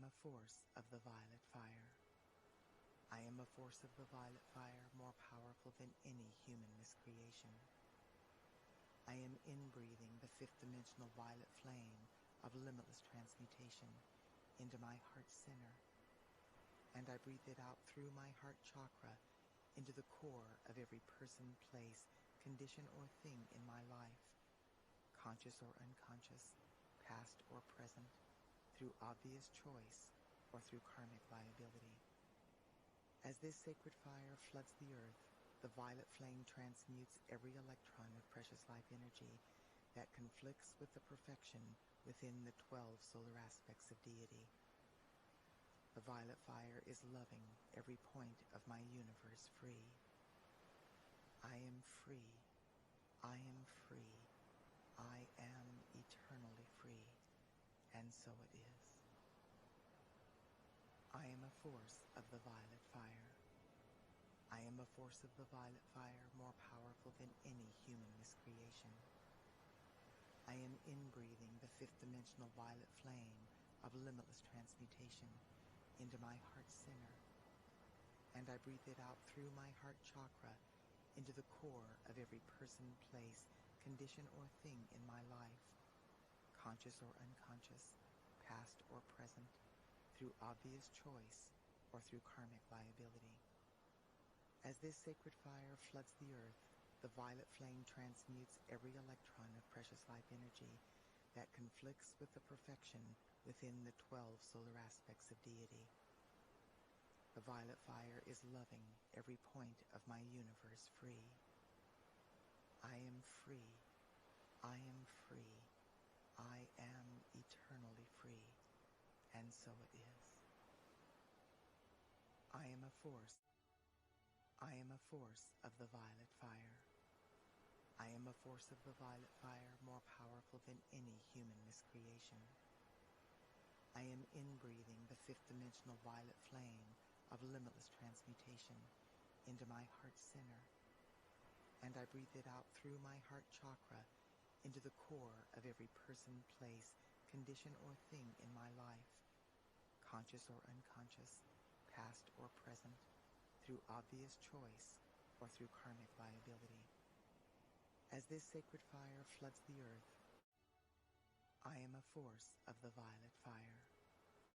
am a force of the violet fire. I am a force of the violet fire, more powerful than any human miscreation. I am inbreathing the fifth dimensional violet flame of limitless transmutation into my heart center, and I breathe it out through my heart chakra into the core of every person, place, condition, or thing in my life, conscious or unconscious, past or present, through obvious choice or through karmic liability. As this sacred fire floods the earth, the violet flame transmutes every electron of precious life energy that conflicts with the perfection within the 12 solar aspects of deity. The violet fire is loving every point of my universe free. I am free. I am free. I am eternally free. And so it is. I am a force of the violet fire. I am a force of the violet fire, more powerful than any human miscreation. I am inbreathing the fifth dimensional violet flame of limitless transmutation into my heart center, and I breathe it out through my heart chakra into the core of every person, place, condition, or thing in my life, conscious or unconscious, past or present, through obvious choice or through karmic liability. As this sacred fire floods the earth, the violet flame transmutes every electron of precious life energy that conflicts with the perfection within the 12 solar aspects of deity. The violet fire is loving every point of my universe free. I am free. I am free. I am eternally free. And so it is. I am a force. I am a force of the violet fire. I am a force of the violet fire, more powerful than any human miscreation. I am inbreathing the fifth dimensional violet flame of limitless transmutation into my heart center, and I breathe it out through my heart chakra into the core of every person, place, condition, or thing in my life, conscious or unconscious, past or present, through obvious choice or through karmic liability. As this sacred fire floods the earth, I am a force of the violet fire.